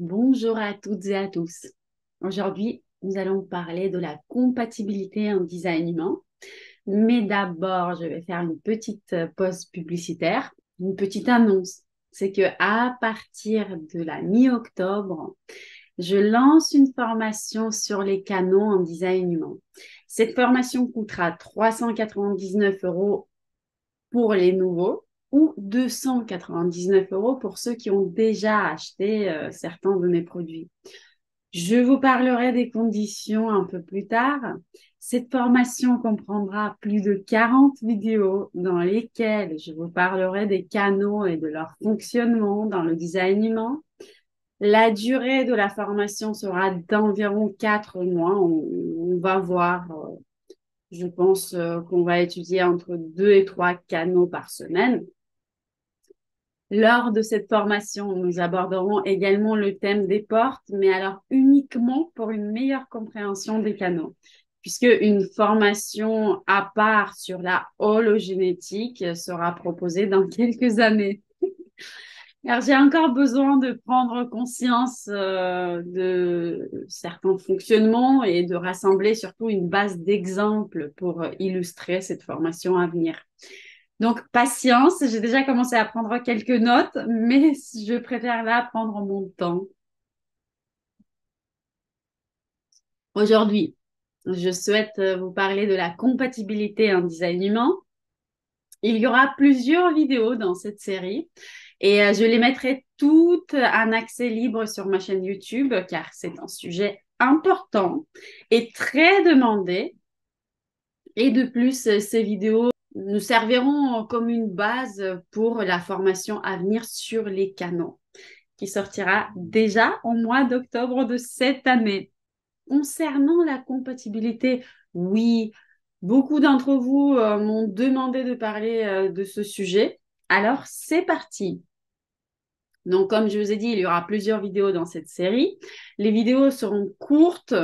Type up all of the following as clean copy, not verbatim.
Bonjour à toutes et à tous. Aujourd'hui, nous allons parler de la compatibilité en design humain. Mais d'abord, je vais faire une petite pause publicitaire, une petite annonce. C'est que à partir de la mi-octobre, je lance une formation sur les canaux en design humain. Cette formation coûtera 399 € pour les nouveaux ou 299 € pour ceux qui ont déjà acheté certains de mes produits. Je vous parlerai des conditions un peu plus tard. Cette formation comprendra plus de 40 vidéos dans lesquelles je vous parlerai des canaux et de leur fonctionnement dans le design humain. La durée de la formation sera d'environ 4 mois. On va voir, je pense qu'on va étudier entre 2 et 3 canaux par semaine. Lors de cette formation, nous aborderons également le thème des portes, mais alors uniquement pour une meilleure compréhension des canaux, puisque une formation à part sur la hologénétique sera proposée dans quelques années. Alors, j'ai encore besoin de prendre conscience de certains fonctionnements et de rassembler surtout une base d'exemples pour illustrer cette formation à venir. Donc, patience, j'ai déjà commencé à prendre quelques notes, mais je préfère là prendre mon temps. Aujourd'hui, je souhaite vous parler de la compatibilité en design humain. Il y aura plusieurs vidéos dans cette série et je les mettrai toutes en accès libre sur ma chaîne YouTube car c'est un sujet important et très demandé. Et de plus, ces vidéos nous serviront comme une base pour la formation à venir sur les canons qui sortira déjà au mois d'octobre de cette année. Concernant la compatibilité, oui, beaucoup d'entre vous m'ont demandé de parler de ce sujet. Alors, c'est parti. Donc, comme je vous ai dit, il y aura plusieurs vidéos dans cette série. Les vidéos seront courtes.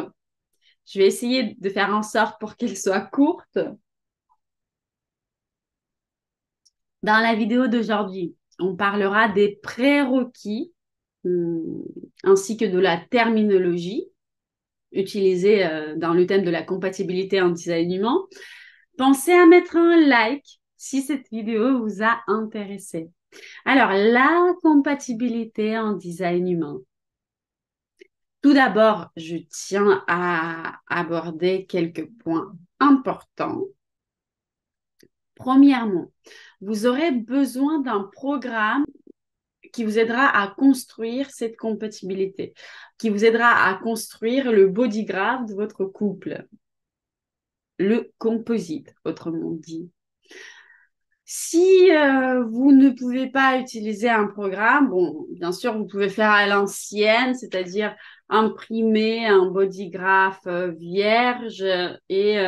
Je vais essayer de faire en sorte pour qu'elles soient courtes. Dans la vidéo d'aujourd'hui, on parlera des prérequis ainsi que de la terminologie utilisée dans le thème de la compatibilité en design humain. Pensez à mettre un like si cette vidéo vous a intéressé. Alors, la compatibilité en design humain. Tout d'abord, je tiens à aborder quelques points importants. Premièrement, vous aurez besoin d'un programme qui vous aidera à construire cette compatibilité, qui vous aidera à construire le bodygraph de votre couple, le composite, autrement dit. Si vous ne pouvez pas utiliser un programme, bon, bien sûr, vous pouvez faire à l'ancienne, c'est-à-dire imprimer un bodygraph vierge et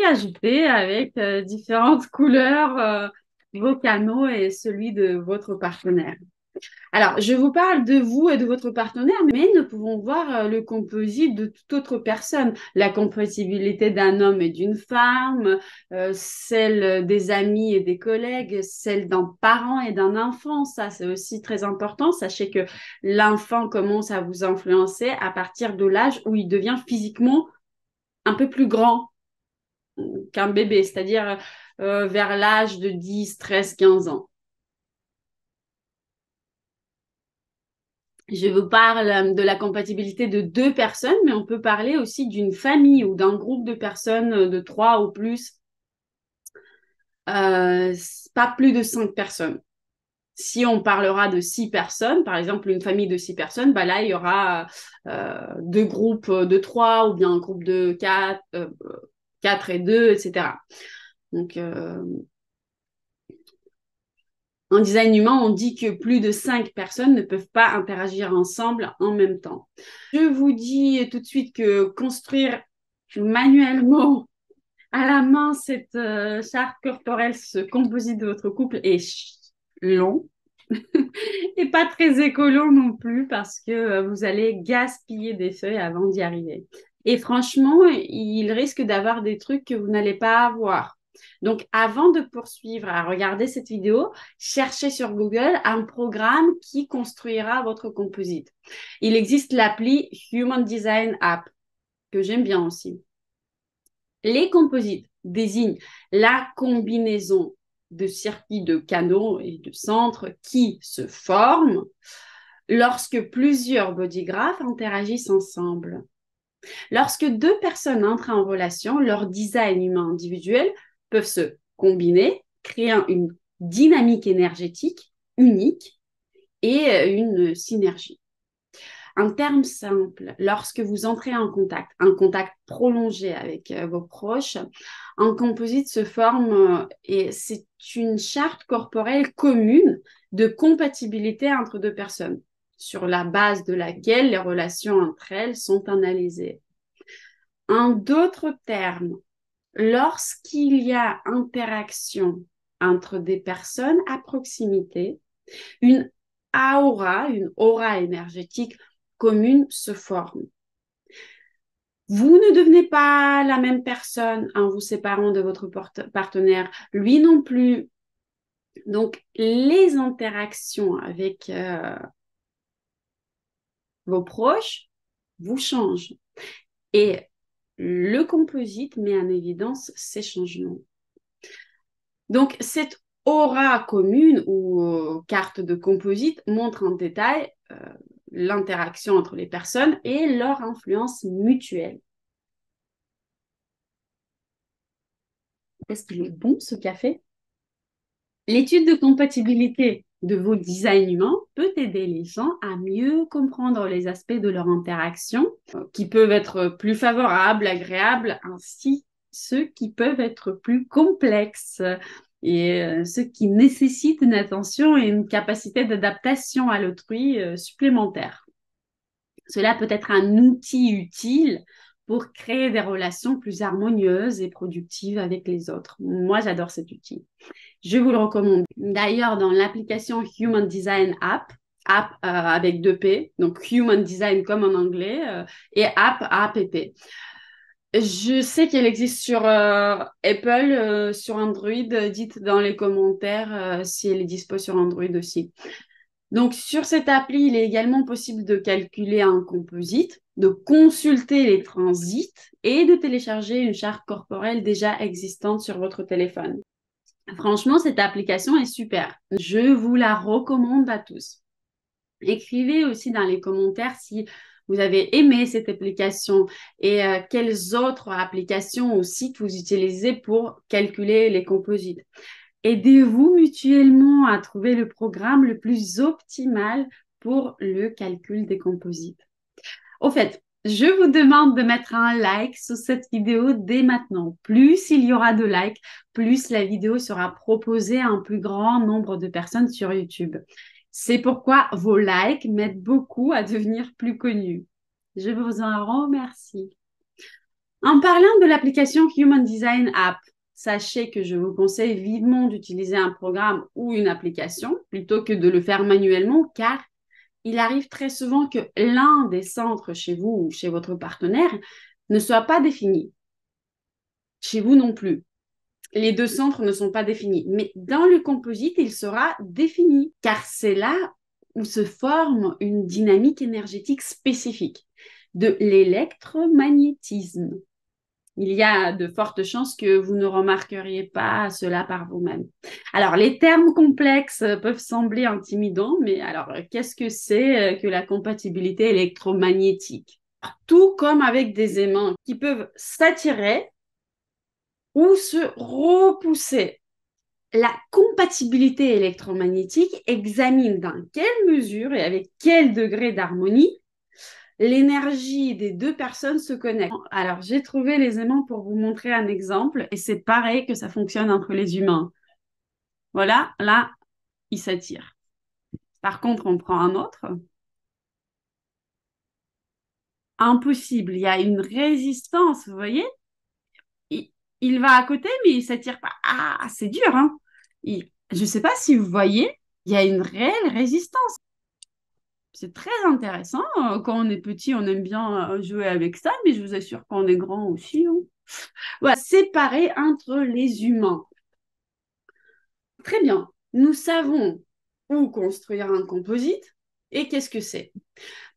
ajouter avec différentes couleurs vos canaux et celui de votre partenaire. Alors, je vous parle de vous et de votre partenaire, mais nous pouvons voir le composite de toute autre personne. La compatibilité d'un homme et d'une femme, celle des amis et des collègues, celle d'un parent et d'un enfant. Ça, c'est aussi très important. Sachez que l'enfant commence à vous influencer à partir de l'âge où il devient physiquement un peu plus grand qu'un bébé, c'est-à-dire vers l'âge de 10, 13, 15 ans. Je vous parle de la compatibilité de deux personnes, mais on peut parler aussi d'une famille ou d'un groupe de personnes de trois ou plus, pas plus de 5 personnes. Si on parlera de 6 personnes, par exemple une famille de 6 personnes, bah là il y aura deux groupes de trois ou bien un groupe de quatre et deux, etc. Donc en design humain, on dit que plus de 5 personnes ne peuvent pas interagir ensemble en même temps. Je vous dis tout de suite que construire manuellement à la main cette charte corporelle, ce composite de votre couple est long et pas très écolo non plus parce que vous allez gaspiller des feuilles avant d'y arriver. Et franchement, il risque d'avoir des trucs que vous n'allez pas avoir. Donc, avant de poursuivre à regarder cette vidéo, cherchez sur Google un programme qui construira votre composite. Il existe l'appli Human Design App, que j'aime bien aussi. Les composites désignent la combinaison de circuits de canaux et de centres qui se forment lorsque plusieurs bodygraphes interagissent ensemble. Lorsque deux personnes entrent en relation, leurs designs humains individuels peuvent se combiner, créer une dynamique énergétique unique et une synergie. Un terme simple, lorsque vous entrez en contact, un contact prolongé avec vos proches, un composite se forme et c'est une charte corporelle commune de compatibilité entre deux personnes, sur la base de laquelle les relations entre elles sont analysées. En d'autres termes, lorsqu'il y a interaction entre des personnes à proximité, une aura énergétique commune se forme. Vous ne devenez pas la même personne en vous séparant de votre partenaire, lui non plus. Donc, les interactions avec vos proches vous changent. Et le composite met en évidence ces changements. Donc, cette aura commune ou carte de composite montre en détail l'interaction entre les personnes et leur influence mutuelle. Est-ce qu'il est bon ce café? L'étude de compatibilité de vos designs humains peut aider les gens à mieux comprendre les aspects de leur interaction qui peuvent être plus favorables, agréables, ainsi ceux qui peuvent être plus complexes et ceux qui nécessitent une attention et une capacité d'adaptation à l'autrui supplémentaire. Cela peut être un outil utile pour créer des relations plus harmonieuses et productives avec les autres. Moi, j'adore cet outil. Je vous le recommande. D'ailleurs, dans l'application Human Design App avec 2P, donc Human Design comme en anglais, et App, APP. Je sais qu'elle existe sur Apple, sur Android. Dites dans les commentaires si elle est dispo sur Android aussi. Donc, sur cette appli, il est également possible de calculer un composite, de consulter les transits et de télécharger une charte corporelle déjà existante sur votre téléphone. Franchement, cette application est super. Je vous la recommande à tous. Écrivez aussi dans les commentaires si vous avez aimé cette application et quelles autres applications ou sites vous utilisez pour calculer les composites. Aidez-vous mutuellement à trouver le programme le plus optimal pour le calcul des composites. Au fait, je vous demande de mettre un like sous cette vidéo dès maintenant. Plus il y aura de likes, plus la vidéo sera proposée à un plus grand nombre de personnes sur YouTube. C'est pourquoi vos likes m'aident beaucoup à devenir plus connue. Je vous en remercie. En parlant de l'application Human Design App, sachez que je vous conseille vivement d'utiliser un programme ou une application plutôt que de le faire manuellement, car il arrive très souvent que l'un des centres chez vous ou chez votre partenaire ne soit pas défini. Chez vous non plus. Les deux centres ne sont pas définis. Mais dans le composite, il sera défini, car c'est là où se forme une dynamique énergétique spécifique de l'électromagnétisme. Il y a de fortes chances que vous ne remarqueriez pas cela par vous-même. Alors, les termes complexes peuvent sembler intimidants, mais alors, qu'est-ce que c'est que la compatibilité électromagnétique? Tout comme avec des aimants qui peuvent s'attirer ou se repousser. La compatibilité électromagnétique examine dans quelle mesure et avec quel degré d'harmonie l'énergie des deux personnes se connecte. Alors, j'ai trouvé les aimants pour vous montrer un exemple et c'est pareil que ça fonctionne entre les humains. Voilà, là, ils s'attirent. Par contre, on prend un autre. Impossible, il y a une résistance, vous voyez? Il va à côté, mais il s'attire pas. Ah, c'est dur, hein? Je ne sais pas si vous voyez, il y a une réelle résistance. C'est très intéressant. Quand on est petit, on aime bien jouer avec ça, mais je vous assure qu'on est grand aussi, hein. Voilà, séparer entre les humains. Très bien. Nous savons où construire un composite et qu'est-ce que c'est.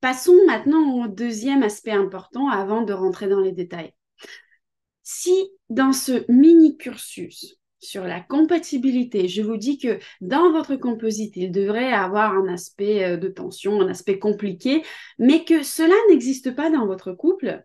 Passons maintenant au deuxième aspect important avant de rentrer dans les détails. Si dans ce mini cursus sur la compatibilité, je vous dis que dans votre composite, il devrait avoir un aspect de tension, un aspect compliqué, mais que cela n'existe pas dans votre couple,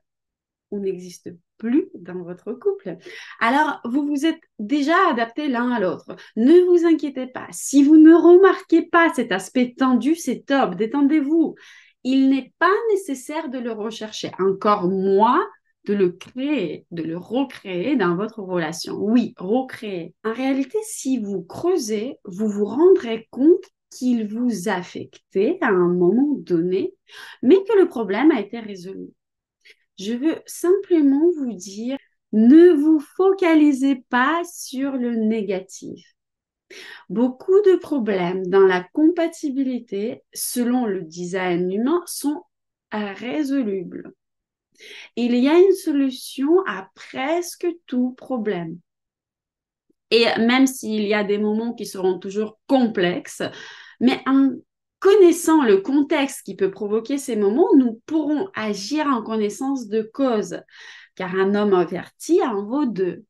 ou n'existe plus dans votre couple, alors vous vous êtes déjà adapté l'un à l'autre. Ne vous inquiétez pas. Si vous ne remarquez pas cet aspect tendu, c'est top, détendez-vous. Il n'est pas nécessaire de le rechercher, encore moins de le créer, de le recréer dans votre relation. Oui, recréer. En réalité, si vous creusez, vous vous rendrez compte qu'il vous affectait à un moment donné, mais que le problème a été résolu. Je veux simplement vous dire, ne vous focalisez pas sur le négatif. Beaucoup de problèmes dans la compatibilité, selon le design humain, sont résolubles. Il y a une solution à presque tout problème. Et même s'il y a des moments qui seront toujours complexes, mais en connaissant le contexte qui peut provoquer ces moments, nous pourrons agir en connaissance de cause, car un homme averti en vaut deux.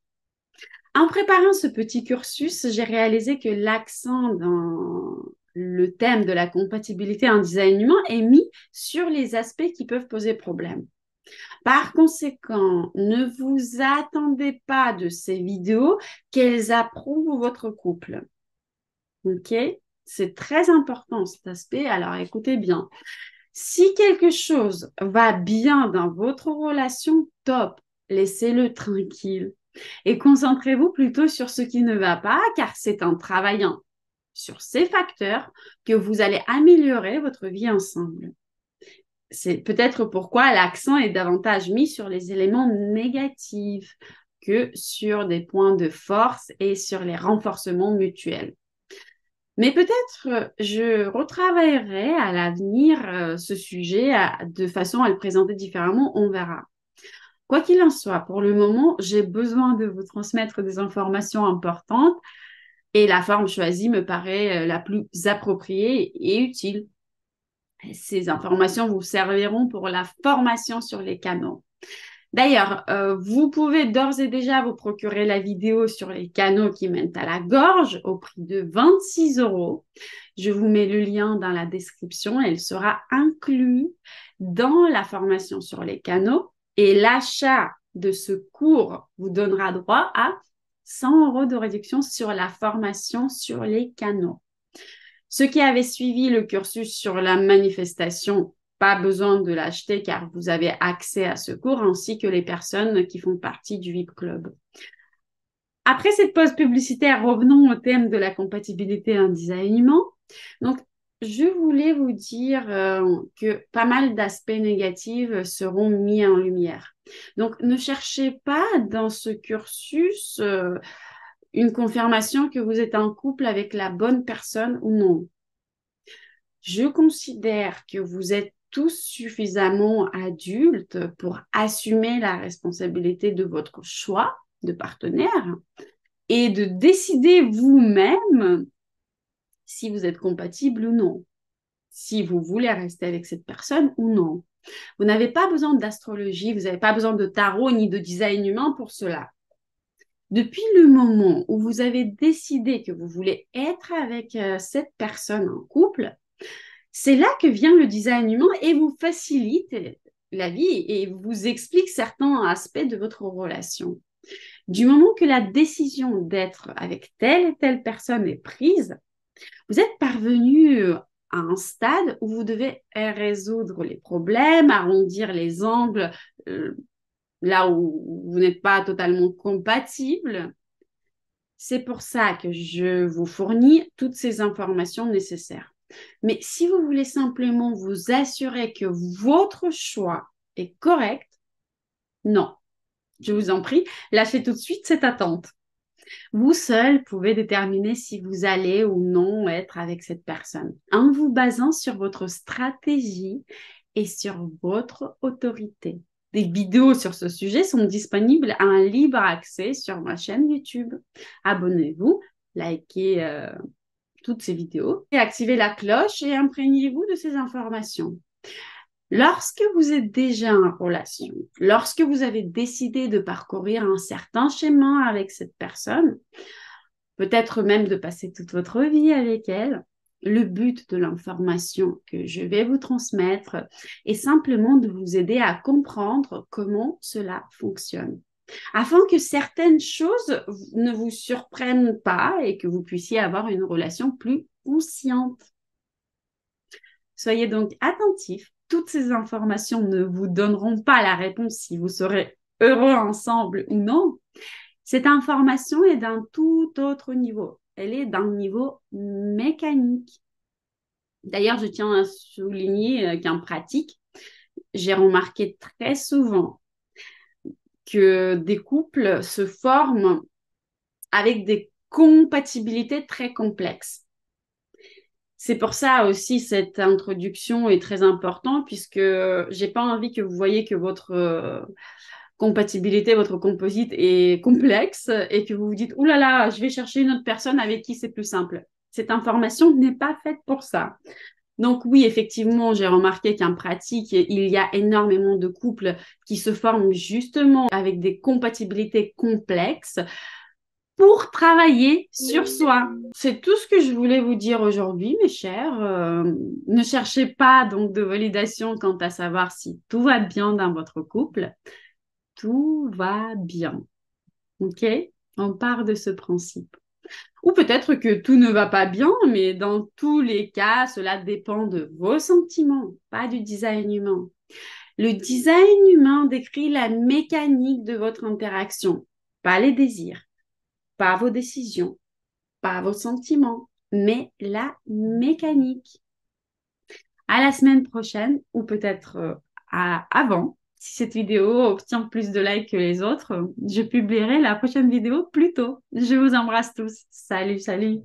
En préparant ce petit cursus, j'ai réalisé que l'accent dans le thème de la compatibilité en design humain est mis sur les aspects qui peuvent poser problème. Par conséquent, ne vous attendez pas de ces vidéos qu'elles approuvent votre couple. OK? C'est très important cet aspect. Alors écoutez bien. Si quelque chose va bien dans votre relation, top. Laissez-le tranquille. Et concentrez-vous plutôt sur ce qui ne va pas, car c'est en travaillant sur ces facteurs que vous allez améliorer votre vie ensemble. C'est peut-être pourquoi l'accent est davantage mis sur les éléments négatifs que sur des points de force et sur les renforcements mutuels. Mais peut-être je retravaillerai à l'avenir ce sujet de façon à le présenter différemment, on verra. Quoi qu'il en soit, pour le moment, j'ai besoin de vous transmettre des informations importantes et la forme choisie me paraît la plus appropriée et utile. Ces informations vous serviront pour la formation sur les canaux. D'ailleurs, vous pouvez d'ores et déjà vous procurer la vidéo sur les canaux qui mènent à la gorge au prix de 26 €. Je vous mets le lien dans la description. Elle sera inclue dans la formation sur les canaux et l'achat de ce cours vous donnera droit à 100 € de réduction sur la formation sur les canaux. Ceux qui avaient suivi le cursus sur la manifestation, pas besoin de l'acheter car vous avez accès à ce cours, ainsi que les personnes qui font partie du VIP Club. Après cette pause publicitaire, revenons au thème de la compatibilité en design humain. Donc, je voulais vous dire que pas mal d'aspects négatifs seront mis en lumière. Donc, ne cherchez pas dans ce cursus une confirmation que vous êtes en couple avec la bonne personne ou non. Je considère que vous êtes tous suffisamment adultes pour assumer la responsabilité de votre choix de partenaire et de décider vous-même si vous êtes compatible ou non, si vous voulez rester avec cette personne ou non. Vous n'avez pas besoin d'astrologie, vous n'avez pas besoin de tarot ni de design humain pour cela. Depuis le moment où vous avez décidé que vous voulez être avec cette personne en couple, c'est là que vient le design humain et vous facilite la vie et vous explique certains aspects de votre relation. Du moment que la décision d'être avec telle et telle personne est prise, vous êtes parvenu à un stade où vous devez résoudre les problèmes, arrondir les angles là où vous n'êtes pas totalement compatible. C'est pour ça que je vous fournis toutes ces informations nécessaires. Mais si vous voulez simplement vous assurer que votre choix est correct, non. Je vous en prie, lâchez tout de suite cette attente. Vous seul pouvez déterminer si vous allez ou non être avec cette personne en vous basant sur votre stratégie et sur votre autorité. des vidéos sur ce sujet sont disponibles à un libre accès sur ma chaîne YouTube. Abonnez-vous, likez toutes ces vidéos et activez la cloche et imprégnez-vous de ces informations. Lorsque vous êtes déjà en relation, lorsque vous avez décidé de parcourir un certain chemin avec cette personne, peut-être même de passer toute votre vie avec elle, le but de l'information que je vais vous transmettre est simplement de vous aider à comprendre comment cela fonctionne, afin que certaines choses ne vous surprennent pas et que vous puissiez avoir une relation plus consciente. Soyez donc attentifs. Toutes ces informations ne vous donneront pas la réponse si vous serez heureux ensemble ou non. Cette information est d'un tout autre niveau. Elle est d'un niveau mécanique. D'ailleurs, je tiens à souligner qu'en pratique, j'ai remarqué très souvent que des couples se forment avec des compatibilités très complexes. C'est pour ça aussi cette introduction est très importante puisque j'ai pas envie que vous voyez que votre compatibilité, votre composite est complexe et que vous vous dites, ouh là là, je vais chercher une autre personne avec qui c'est plus simple. Cette information n'est pas faite pour ça. Donc oui, effectivement, j'ai remarqué qu'en pratique, il y a énormément de couples qui se forment justement avec des compatibilités complexes pour travailler sur soi. C'est tout ce que je voulais vous dire aujourd'hui, mes chers. Ne cherchez pas donc de validation quant à savoir si tout va bien dans votre couple. Tout va bien. OK? On part de ce principe. Ou peut-être que tout ne va pas bien, mais dans tous les cas, cela dépend de vos sentiments, pas du design humain. Le design humain décrit la mécanique de votre interaction, pas les désirs, pas vos décisions, pas vos sentiments, mais la mécanique. À la semaine prochaine, ou peut-être avant. Si cette vidéo obtient plus de likes que les autres, je publierai la prochaine vidéo plus tôt. Je vous embrasse tous. Salut, salut.